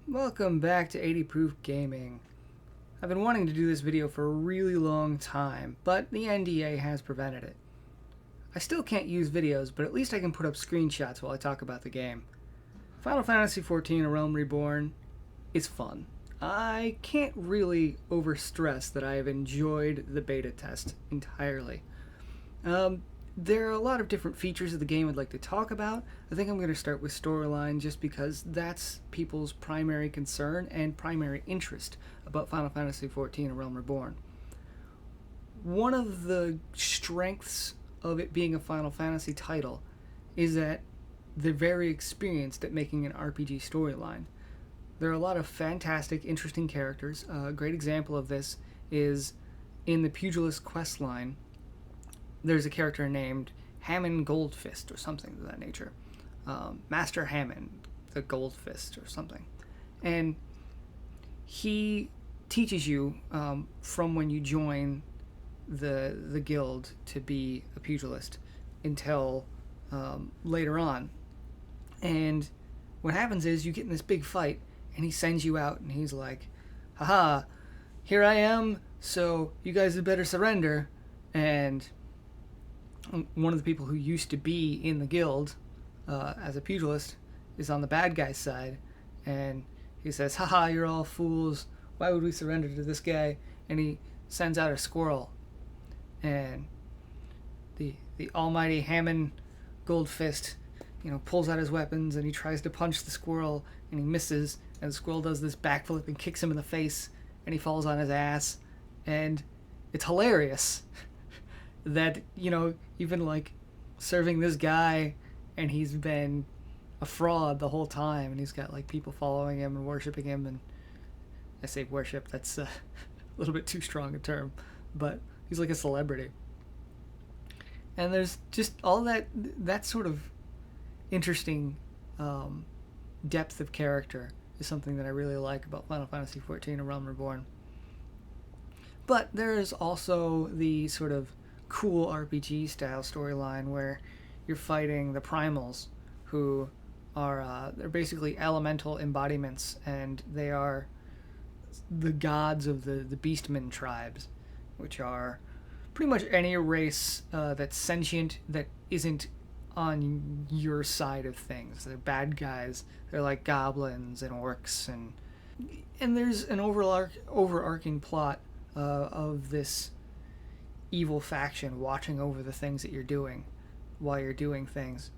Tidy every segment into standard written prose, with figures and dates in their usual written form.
Welcome back to 80 Proof Gaming. I've been wanting to do this video for a really long time, but the NDA has prevented it. I still can't use videos, but at least I can put up screenshots while I talk about the game. Final Fantasy XIV: A Realm Reborn is fun. I can't really overstress that I have enjoyed the beta test entirely. There are a lot of different features of the game I'd like to talk about. I think I'm going to start with storyline just because that's people's primary concern and primary interest about Final Fantasy XIV: A Realm Reborn. One of the strengths of it being a Final Fantasy title is that they're very experienced at making an RPG storyline. There are a lot of fantastic, interesting characters. A great example of this is in the Pugilist questline. There's a character named Hammond Goldfist or something of that nature. Master Hammond, the Goldfist or something. And he teaches you from when you join the guild to be a pugilist until later on. And what happens is you get in this big fight and he sends you out and he's like, haha, here I am, so you guys had better surrender. And one of the people who used to be in the guild as a pugilist is on the bad guy's side, and he says, haha, you're all fools, why would we surrender to this guy? And he sends out a squirrel, and the almighty Hammond Goldfist pulls out his weapons and he tries to punch the squirrel and he misses, and the squirrel does this backflip and kicks him in the face and he falls on his ass, and it's hilarious that you've been like serving this guy and he's been a fraud the whole time, and he's got like people following him and worshiping him. And I say worship, that's a little bit too strong a term, but he's like a celebrity. And there's just all that sort of interesting depth of character is something that I really like about Final Fantasy XIV: A Realm Reborn. But there is also the sort of cool RPG style storyline where you're fighting the primals, who are they're basically elemental embodiments, and they are the gods of the Beastmen tribes, which are pretty much any race that's sentient that isn't on your side of things. They're bad guys. They're like goblins and orcs, and there's an overarching plot of this evil faction watching over the things that you're doing while you're doing things.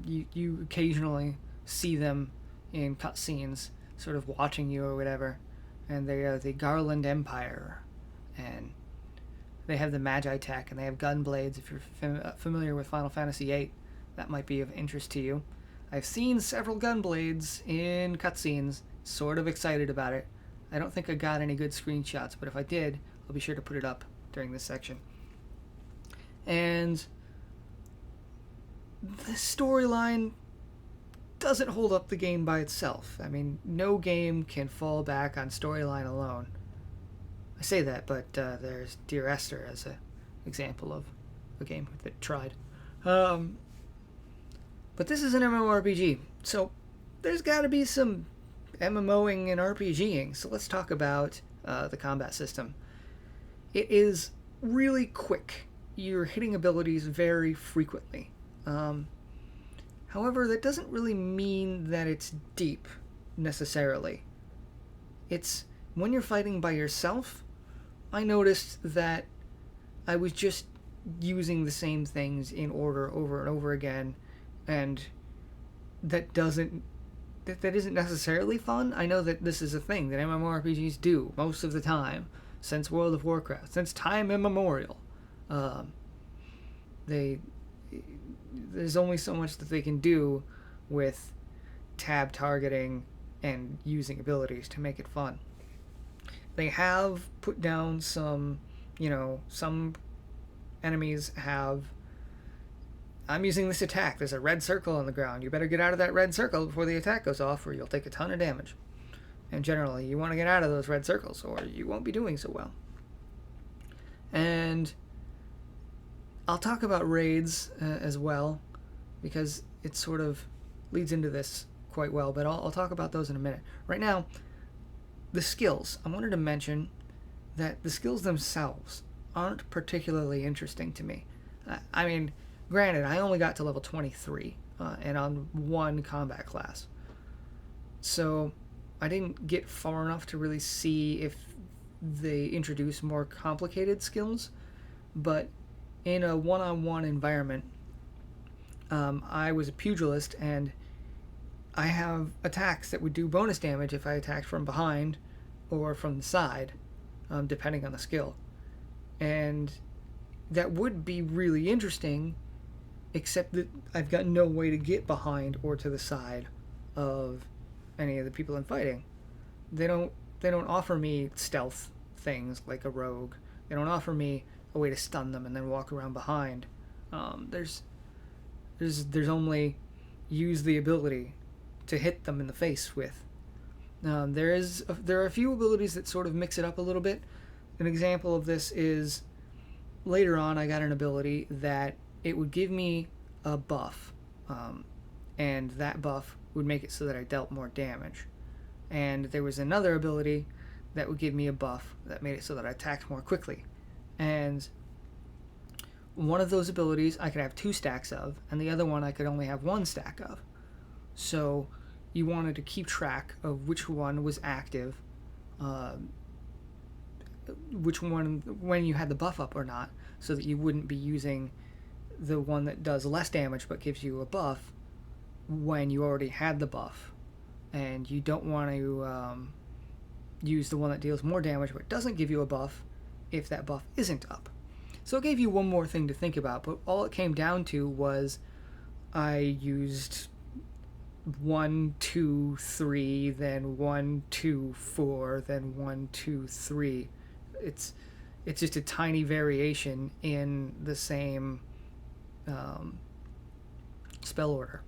You occasionally see them in cutscenes sort of watching you or whatever, and they are the Garland Empire, and they have the Magi tech, and they have gun blades. If you're familiar with Final Fantasy VIII, that might be of interest to you. I've seen several gun blades in cutscenes, sort of excited about it. I don't think I got any good screenshots, but if I did, I'll be sure to put it up during this section. And the storyline doesn't hold up the game by itself. I mean, no game can fall back on storyline alone. I say that, but there's Dear Esther as an example of a game that tried. But this is an MMORPG, so there's got to be some MMOing and RPGing. So let's talk about the combat system. It is really quick. You're hitting abilities very frequently. However, that doesn't really mean that it's deep, necessarily. It's when you're fighting by yourself, I noticed that I was just using the same things in order over and over again, and that isn't necessarily fun. I know that this is a thing that MMORPGs do most of the time, since World of Warcraft, since time immemorial. There's only so much that they can do with tab targeting and using abilities to make it fun. They have put down some enemies have, I'm using this attack, there's a red circle on the ground, you better get out of that red circle before the attack goes off or you'll take a ton of damage. And generally you want to get out of those red circles or you won't be doing so well. And I'll talk about raids as well, because it sort of leads into this quite well, but I'll talk about those in a minute. Right now, the skills. I wanted to mention that the skills themselves aren't particularly interesting to me. I mean, granted, I only got to level 23 and on one combat class. So I didn't get far enough to really see if they introduce more complicated skills. But in a one-on-one environment, I was a pugilist, and I have attacks that would do bonus damage if I attacked from behind or from the side, depending on the skill. And that would be really interesting, except that I've got no way to get behind or to the side of any of the people I'm fighting. They don't offer me stealth things like a rogue. They don't offer me a way to stun them and then walk around behind. There's only use the ability to hit them in the face with. There are a few abilities that sort of mix it up a little bit. An example of this is later on I got an ability that it would give me a buff, and that buff would make it so that I dealt more damage. And there was another ability that would give me a buff that made it so that I attacked more quickly. And one of those abilities I could have 2 stacks of, and the other one I could only have 1 stack of. So you wanted to keep track of which one was active, which one when you had the buff up or not, so that you wouldn't be using the one that does less damage but gives you a buff when you already had the buff. And you don't want to use the one that deals more damage but doesn't give you a buff if that buff isn't up. So it gave you one more thing to think about, but all it came down to was I used 1, 2, 3, then 1, 2, 4, then 1, 2, 3. It's just a tiny variation in the same spell order.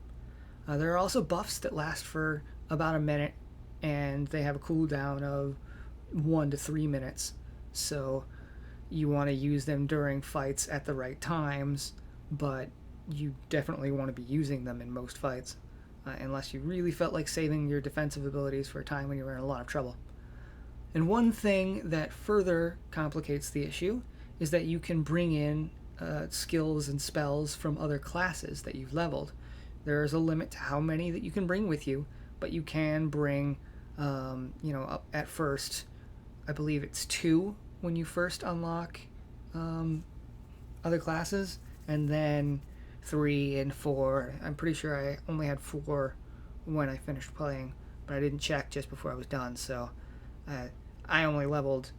There are also buffs that last for about a minute, and they have a cooldown of 1 to 3 minutes. So you want to use them during fights at the right times, but you definitely want to be using them in most fights, unless you really felt like saving your defensive abilities for a time when you were in a lot of trouble. And one thing that further complicates the issue is that you can bring in skills and spells from other classes that you've leveled. There is a limit to how many that you can bring with you, but you can bring, up at first, I believe it's 2 when you first unlock other classes, and then 3 and 4. I'm pretty sure I only had 4 when I finished playing, but I didn't check just before I was done, so I only leveled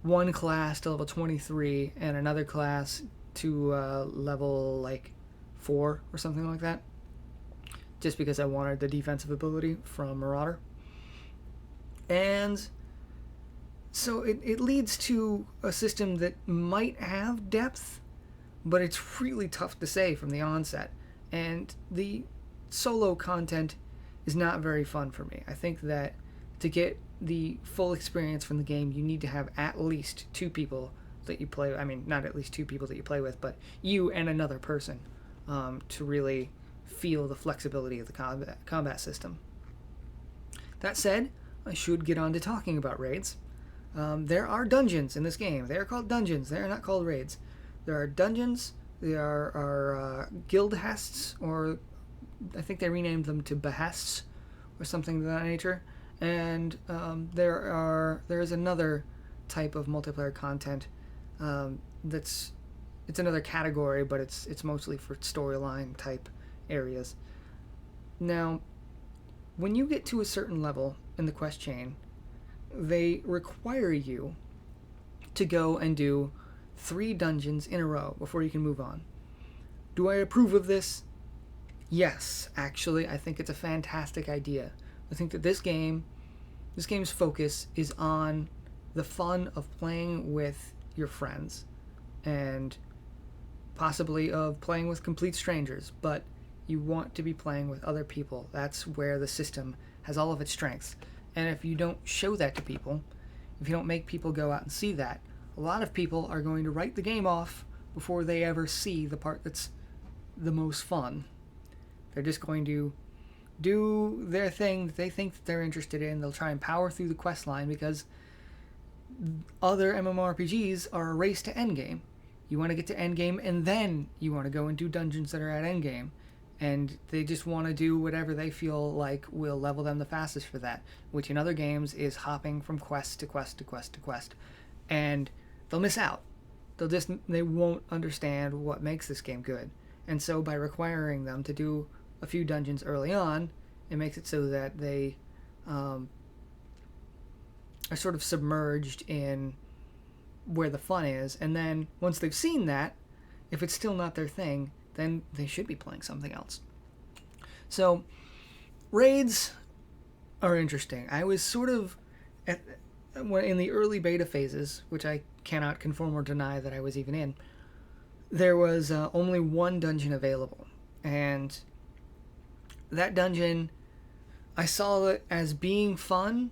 one class to level 23 and another class to level like 4 or something like that, just because I wanted the defensive ability from Marauder. And so it leads to a system that might have depth, but it's really tough to say from the onset. And the solo content is not very fun for me. I think that to get the full experience from the game, you need to have at least 2 people that you play. I mean, not at least 2 people that you play with, but you and another person to really feel the flexibility of the combat system. That said, I should get on to talking about raids. There are dungeons in this game. They are called dungeons. They are not called raids. There are dungeons. There are guild hests, or I think they renamed them to behests or something of that nature. And there is another type of multiplayer content it's another category, but it's mostly for storyline type areas. Now, when you get to a certain level in the quest chain, they require you to go and do 3 dungeons in a row before you can move on. Do I approve of this? Yes, actually, I think it's a fantastic idea. I think that this game's focus is on the fun of playing with your friends and possibly of playing with complete strangers, but you want to be playing with other people. That's where the system has all of its strengths. And if you don't show that to people, if you don't make people go out and see that, a lot of people are going to write the game off before they ever see the part that's the most fun. They're just going to do their thing that they think that they're interested in. They'll try and power through the quest line because other MMORPGs are a race to endgame. You want to get to endgame and then you want to go and do dungeons that are at endgame. And they just want to do whatever they feel like will level them the fastest for that, which in other games is hopping from quest to quest to quest to quest. And they'll miss out. They won't understand what makes this game good. And so by requiring them to do a few dungeons early on, it makes it so that they are sort of submerged in where the fun is. And then once they've seen that, if it's still not their thing, then they should be playing something else. So raids are interesting. I was sort of in the early beta phases, which I cannot confirm or deny that I was even in. There was only one dungeon available, and that dungeon, I saw it as being fun,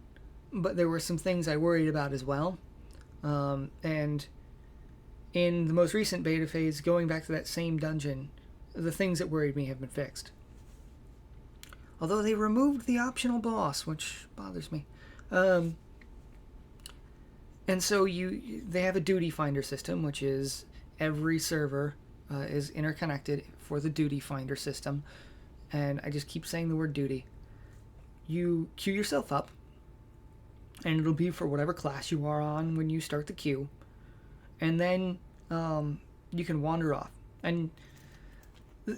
but there were some things I worried about as well. And in the most recent beta phase, going back to that same dungeon, the things that worried me have been fixed. Although they removed the optional boss, which bothers me. And so they have a duty finder system, which is every server is interconnected for the duty finder system. And I just keep saying the word duty. You queue yourself up, and it'll be for whatever class you are on when you start the queue. And then you can wander off. And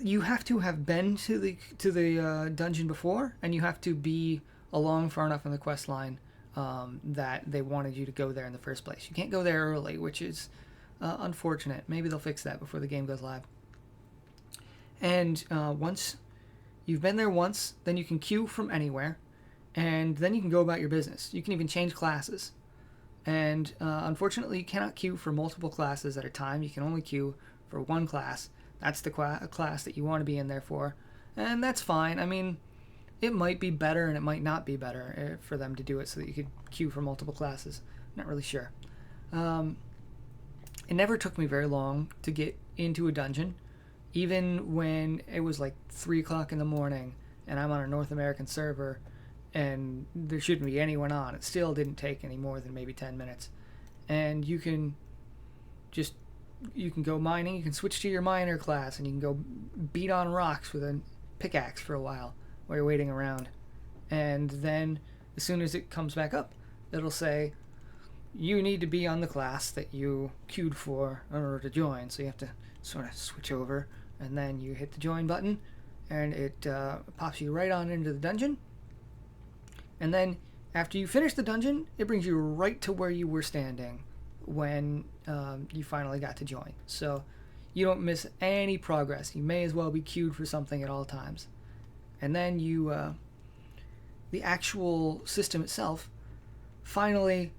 you have to have been to the dungeon before, and you have to be along far enough in the quest line that they wanted you to go there in the first place. You can't go there early, which is unfortunate. Maybe they'll fix that before the game goes live. And once you've been there once, then you can queue from anywhere, and then you can go about your business. You can even change classes. And unfortunately, you cannot queue for multiple classes at a time. You can only queue for one class. That's the class that you want to be in there for. And that's fine. I mean, it might be better and it might not be better for them to do it so that you could queue for multiple classes. Not really sure. It never took me very long to get into a dungeon, even when it was like 3 o'clock in the morning and I'm on a North American server and there shouldn't be anyone on. It still didn't take any more than maybe 10 minutes. And you can go mining, you can switch to your miner class, and you can go beat on rocks with a pickaxe for a while you're waiting around. And then as soon as it comes back up, it'll say, you need to be on the class that you queued for in order to join. So you have to sort of switch over, and then you hit the join button, and it pops you right on into the dungeon. And then after you finish the dungeon, it brings you right to where you were standing when you finally got to join. So you don't miss any progress. You may as well be queued for something at all times. And then the actual system itself, finally,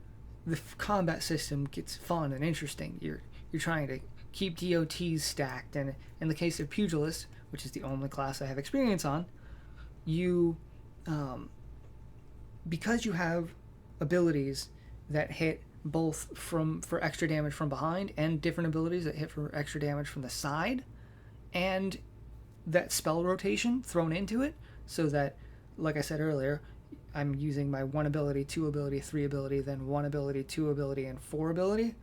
the combat system gets fun and interesting. You're trying to keep DOTs stacked, and in the case of Pugilist, which is the only class I have experience on, you because you have abilities that hit both for extra damage from behind and different abilities that hit for extra damage from the side, and that spell rotation thrown into it, so that, like I said earlier, I'm using my 1 ability, 2 ability, 3 ability, then 1 ability, 2 ability, and 4 ability.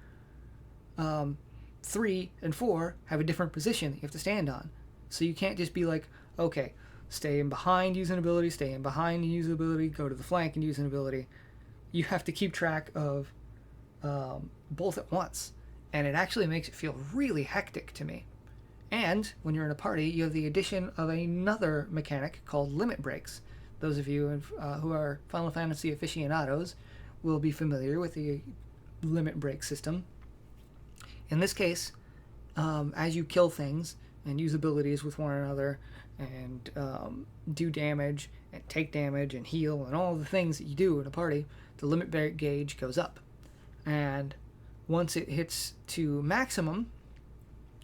3 and 4 have a different position that you have to stand on. So you can't just be like, okay, stay in behind, use an ability, stay in behind and use an ability, go to the flank and use an ability. You have to keep track of both at once. And it actually makes it feel really hectic to me. And when you're in a party, you have the addition of another mechanic called limit breaks. Those of you who are Final Fantasy aficionados will be familiar with the limit break system. In this case, as you kill things and use abilities with one another and do damage and take damage and heal and all the things that you do in a party, the limit break gauge goes up. And once it hits to maximum,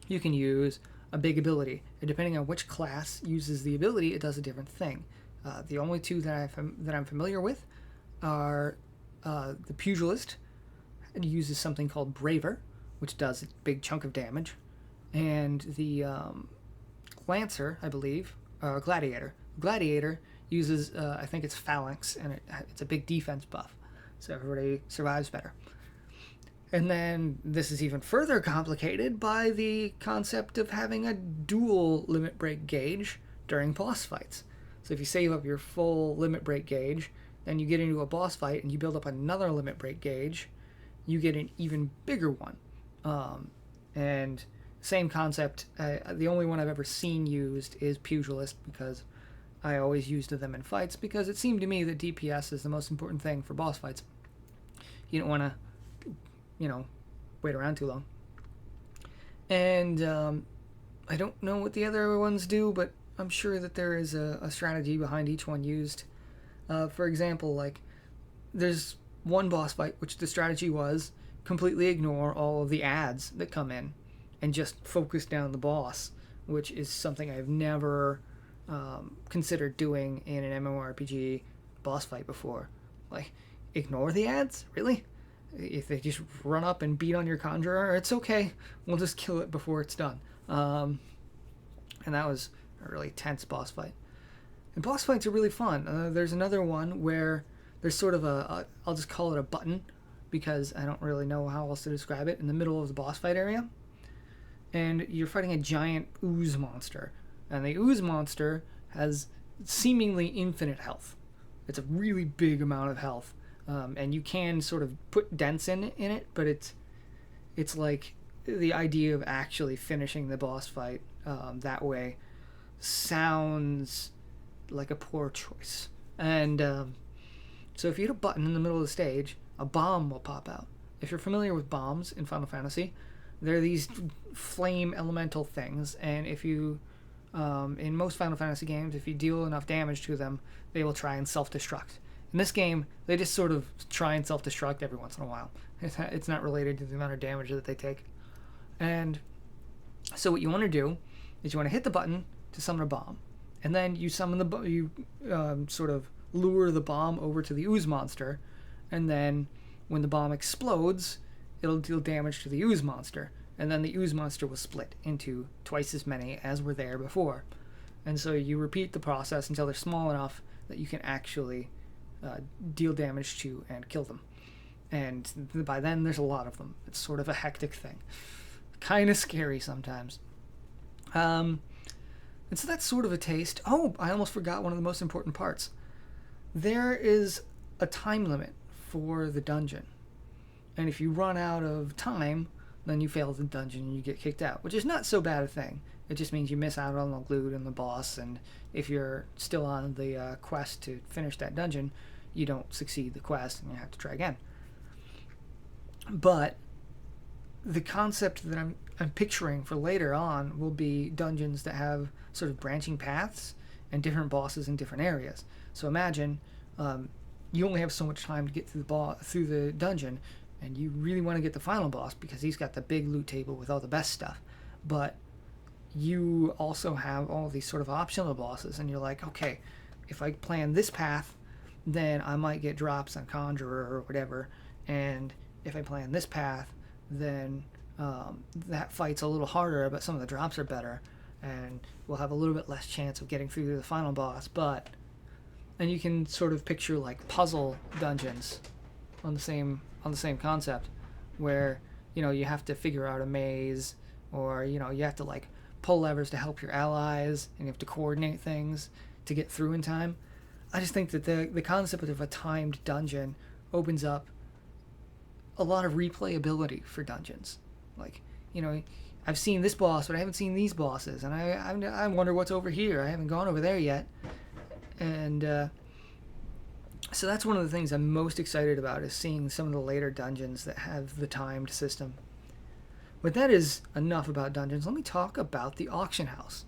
you can use a big ability. And depending on which class uses the ability, it does a different thing. The only two that I'm familiar with are the Pugilist. It uses something called Braver, which does a big chunk of damage, and the Lancer, I believe, Gladiator. Gladiator uses, I think it's phalanx, and it's a big defense buff, so everybody survives better. And then this is even further complicated by the concept of having a dual limit break gauge during boss fights. So if you save up your full limit break gauge, then you get into a boss fight and you build up another limit break gauge, you get an even bigger one. And same concept, the only one I've ever seen used is Pugilist, because I always used them in fights, because it seemed to me that DPS is the most important thing for boss fights. You don't want to, wait around too long. And I don't know what the other ones do, but I'm sure that there is a strategy behind each one used. For example, like, there's one boss fight which the strategy was completely ignore all of the ads that come in and just focus down the boss, which is something I've never considered doing in an MMORPG boss fight before. Like, ignore the ads? Really? If they just run up and beat on your conjurer, it's okay. We'll just kill it before it's done. And that was a really tense boss fight. And boss fights are really fun. There's another one where there's sort of I'll just call it a button, because I don't really know how else to describe it, in the middle of the boss fight area. And you're fighting a giant ooze monster. And the ooze monster has seemingly infinite health. It's a really big amount of health. And you can sort of put dents in it, but it's like the idea of actually finishing the boss fight that way sounds like a poor choice. And so if you hit a button in the middle of the stage, a bomb will pop out. If you're familiar with bombs in Final Fantasy, they're these flame elemental things, and if you in most Final Fantasy games, if you deal enough damage to them, they will try and self-destruct. In this game, they just sort of try and self-destruct every once in a while. It's not related to the amount of damage that they take. And so what you want to do is you want to hit the button to summon a bomb, and then you summon sort of lure the bomb over to the ooze monster, and then when the bomb explodes, it'll deal damage to the ooze monster, and then the ooze monster will split into twice as many as were there before. And so you repeat the process until they're small enough that you can actually deal damage to and kill them. And by then, there's a lot of them. It's sort of a hectic thing. Kind of scary sometimes. And so that's sort of a taste. Oh, I almost forgot one of the most important parts. There is a time limit for the dungeon. And if you run out of time, then you fail the dungeon and you get kicked out, which is not so bad a thing. It just means you miss out on the loot and the boss, and if you're still on the quest to finish that dungeon, you don't succeed the quest and you have to try again. But the concept that I'm picturing for later on will be dungeons that have sort of branching paths and different bosses in different areas. So imagine you only have so much time to get through the dungeon, and you really want to get the final boss because he's got the big loot table with all the best stuff. But you also have all these sort of optional bosses, and you're like, okay, if I plan this path, then I might get drops on Conjurer or whatever, and if I plan this path, then that fight's a little harder, but some of the drops are better, and we'll have a little bit less chance of getting through to the final boss. But and you can sort of picture like puzzle dungeons on the same concept, where you have to figure out a maze, or you have to like pull levers to help your allies, and you have to coordinate things to get through in time. I just think that the concept of a timed dungeon opens up a lot of replayability for dungeons. Like, I've seen this boss, but I haven't seen these bosses, and I wonder what's over here. I haven't gone over there yet. And so that's one of the things I'm most excited about, is seeing some of the later dungeons that have the timed system. But that is enough about dungeons. Let me talk about the auction house.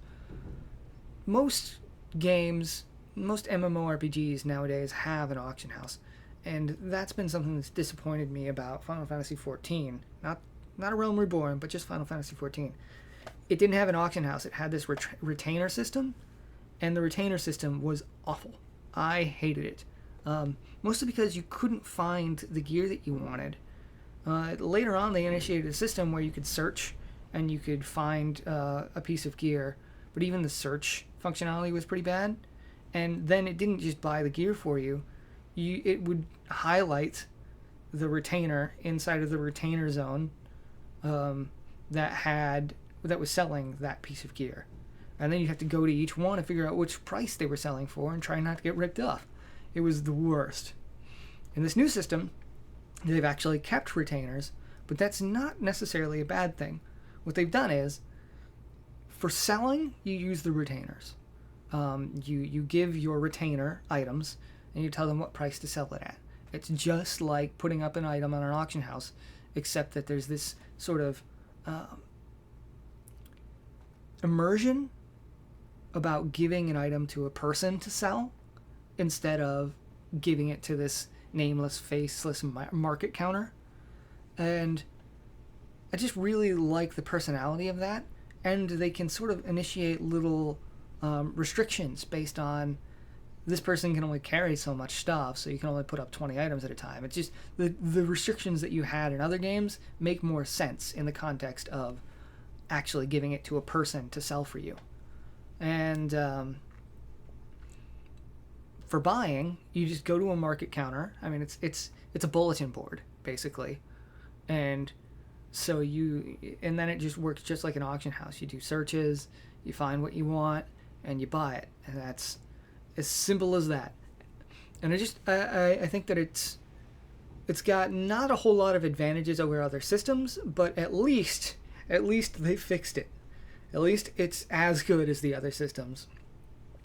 Most games, most MMORPGs nowadays have an auction house, and that's been something that's disappointed me about Final Fantasy XIV. Not a Realm Reborn, but just Final Fantasy XIV. It didn't have an auction house. It had this retainer system, and the retainer system was awful. I hated it. Mostly because you couldn't find the gear that you wanted. Later on, they initiated a system where you could search and you could find a piece of gear, but even the search functionality was pretty bad. And then it didn't just buy the gear for you. It would highlight the retainer inside of the retainer zone that was selling that piece of gear. And then you have to go to each one and figure out which price they were selling for and try not to get ripped off. It was the worst. In this new system, they've actually kept retainers, but that's not necessarily a bad thing. What they've done is, for selling, you use the retainers. You give your retainer items, and you tell them what price to sell it at. It's just like putting up an item on an auction house, except that there's this sort of immersion about giving an item to a person to sell instead of giving it to this nameless, faceless market counter. And I just really like the personality of that. And they can sort of initiate little restrictions based on this person can only carry so much stuff, so you can only put up 20 items at a time. It's just the restrictions that you had in other games make more sense in the context of actually giving it to a person to sell for you. And for buying, you just go to a market counter. I mean, it's a bulletin board basically, and so and then it just works just like an auction house. You do searches, you find what you want, and you buy it, and that's as simple as that. And I think that it's got not a whole lot of advantages over other systems, but at least they fixed it. At least it's as good as the other systems.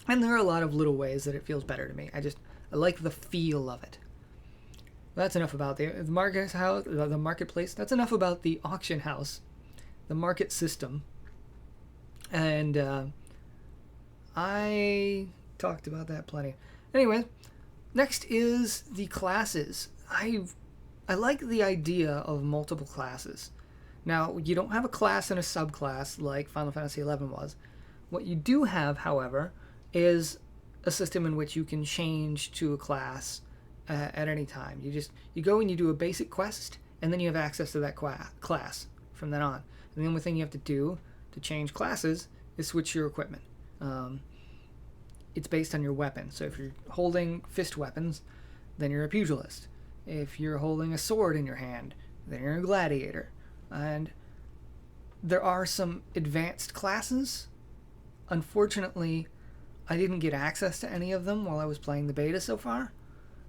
And there are a lot of little ways that it feels better to me. I like the feel of it. That's enough about the marketplace. That's enough about the auction house, the market system. And I talked about that plenty. Anyway, next is the classes. I like the idea of multiple classes. Now, you don't have a class and a subclass like Final Fantasy XI was. What you do have, however, is a system in which you can change to a class at any time. You go and you do a basic quest, and then you have access to that class from then on. And the only thing you have to do to change classes is switch your equipment. It's based on your weapon. So if you're holding fist weapons, then you're a pugilist. If you're holding a sword in your hand, then you're a gladiator. And there are some advanced classes. Unfortunately, I didn't get access to any of them while I was playing the beta so far,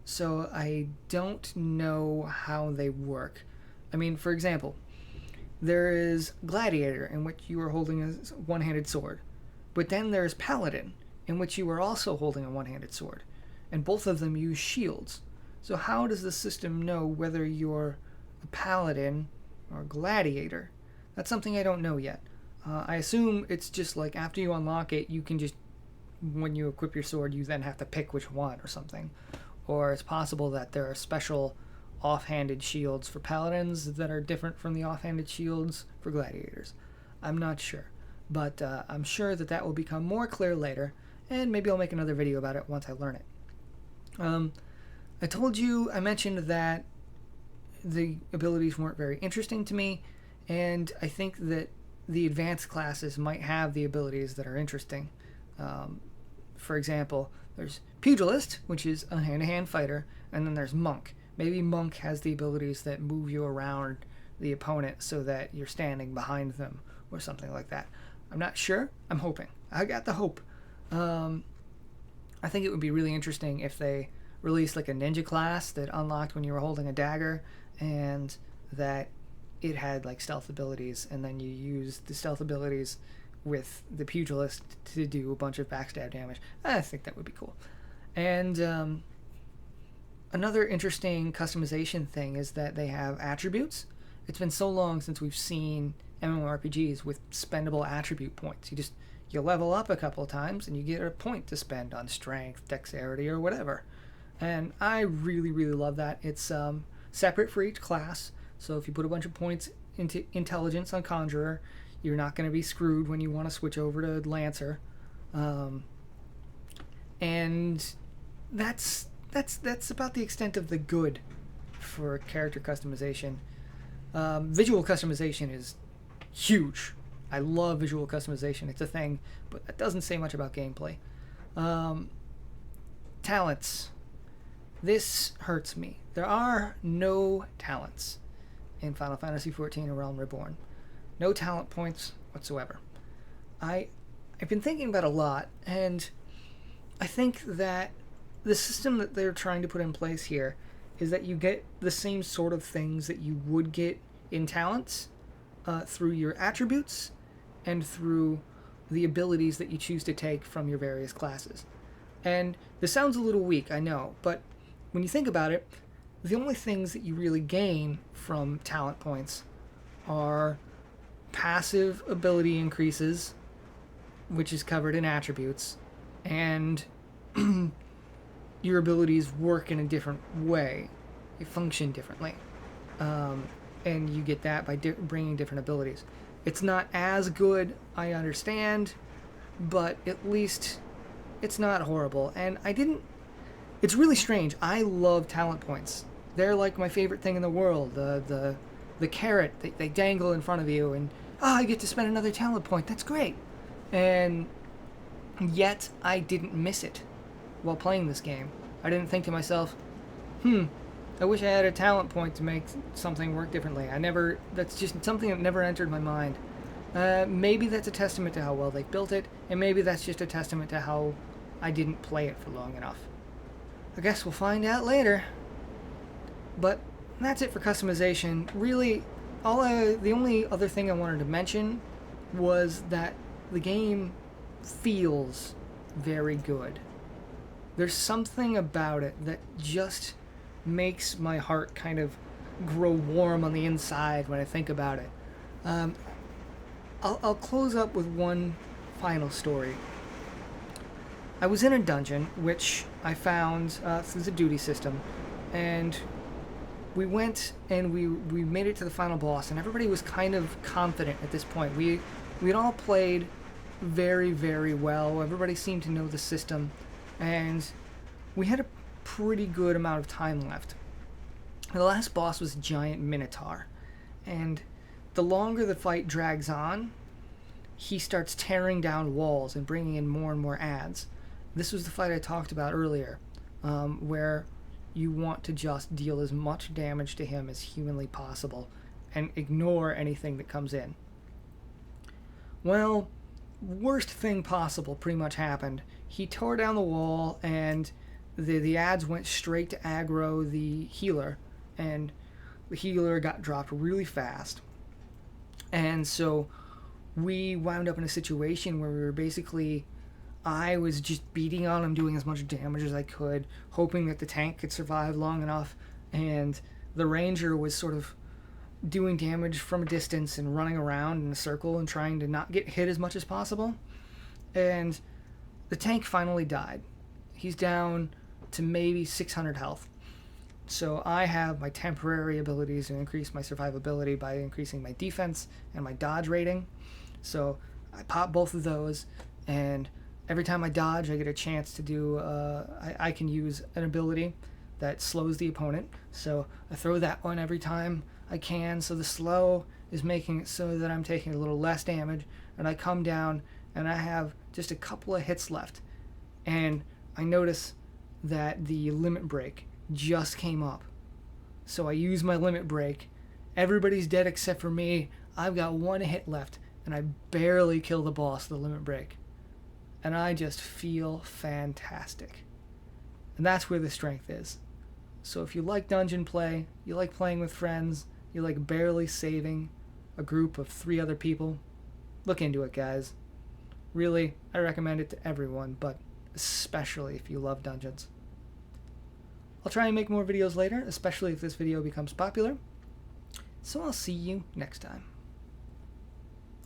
so I don't know how they work. I mean, for example, there is Gladiator, in which you are holding a one-handed sword, but then there's Paladin, in which you are also holding a one-handed sword, and both of them use shields. So how does the system know whether you're a Paladin or a Gladiator? That's something I don't know yet. I assume it's just like after you unlock it, you can just, when you equip your sword, you then have to pick which one or something. Or it's possible that there are special offhanded shields for Paladins that are different from the offhanded shields for Gladiators. I'm not sure. But I'm sure that will become more clear later, and maybe I'll make another video about it once I learn it. I mentioned that the abilities weren't very interesting to me, and I think that the advanced classes might have the abilities that are interesting. For example, there's Pugilist, which is a hand-to-hand fighter, and then there's Monk. Maybe Monk has the abilities that move you around the opponent so that you're standing behind them or something like that. I'm not sure. I'm hoping. I got the hope. I think it would be really interesting if they released like a ninja class that unlocked when you were holding a dagger, and that it had like stealth abilities, and then you use the stealth abilities with the pugilist to do a bunch of backstab damage. I think that would be cool. And another interesting customization thing is that they have attributes. It's been so long since we've seen MMORPGs with spendable attribute points. You level up a couple of times and you get a point to spend on strength, dexterity, or whatever. And I really, really love that. It's separate for each class. So if you put a bunch of points into intelligence on Conjurer, you're not going to be screwed when you want to switch over to Lancer. And that's about the extent of the good for character customization. Visual customization is huge. I love visual customization. It's a thing, but that doesn't say much about gameplay. talents. This hurts me. There are no talents in Final Fantasy XIV: A Realm Reborn. No talent points whatsoever. I've been thinking about it a lot, and I think that the system that they're trying to put in place here is that you get the same sort of things that you would get in talents through your attributes and through the abilities that you choose to take from your various classes. And this sounds a little weak, I know, but when you think about it, the only things that you really gain from talent points are passive ability increases, which is covered in attributes, and your abilities work in a different way. They function differently. And you get that by bringing different abilities. It's not as good, I understand, but at least it's not horrible. And it's really strange. I love talent points. They're like my favorite thing in the world. The carrot they dangle in front of you, and I get to spend another talent point. That's great. And yet I didn't miss it while playing this game. I didn't think to myself, I wish I had a talent point to make something work differently. That's just something that never entered my mind. Maybe that's a testament to how well they built it, and maybe that's just a testament to how I didn't play it for long enough. I guess we'll find out later. But that's it for customization. Really, the only other thing I wanted to mention was that the game feels very good. There's something about it that just makes my heart kind of grow warm on the inside when I think about it. I'll close up with one final story. I was in a dungeon, which I found through the duty system, and we went and we made it to the final boss, and everybody was kind of confident at this point. We had all played very, very well. Everybody seemed to know the system, and we had a pretty good amount of time left. The last boss was a giant minotaur, and the longer the fight drags on, he starts tearing down walls and bringing in more and more adds. This was the fight I talked about earlier, where you want to just deal as much damage to him as humanly possible and ignore anything that comes in. Well, worst thing possible pretty much happened. He tore down the wall, and the adds went straight to aggro the healer, and the healer got dropped really fast. And so we wound up in a situation where we were basically, I was just beating on him, doing as much damage as I could, hoping that the tank could survive long enough, and the ranger was sort of doing damage from a distance and running around in a circle and trying to not get hit as much as possible. And the tank finally died. He's down to maybe 600 health. So I have my temporary abilities to increase my survivability by increasing my defense and my dodge rating. So I pop both of those, and every time I dodge, I get a chance to do, I can use an ability that slows the opponent. So I throw that one every time I can, so the slow is making it so that I'm taking a little less damage, and I come down and I have just a couple of hits left, and I notice that the limit break just came up. So I use my limit break. Everybody's dead except for me. I've got one hit left, and I barely kill the boss with the limit break. And I just feel fantastic. And that's where the strength is. So if you like dungeon play, you like playing with friends, you like barely saving a group of 3 other people, look into it, guys. Really, I recommend it to everyone, but especially if you love dungeons. I'll try and make more videos later, especially if this video becomes popular. So I'll see you next time.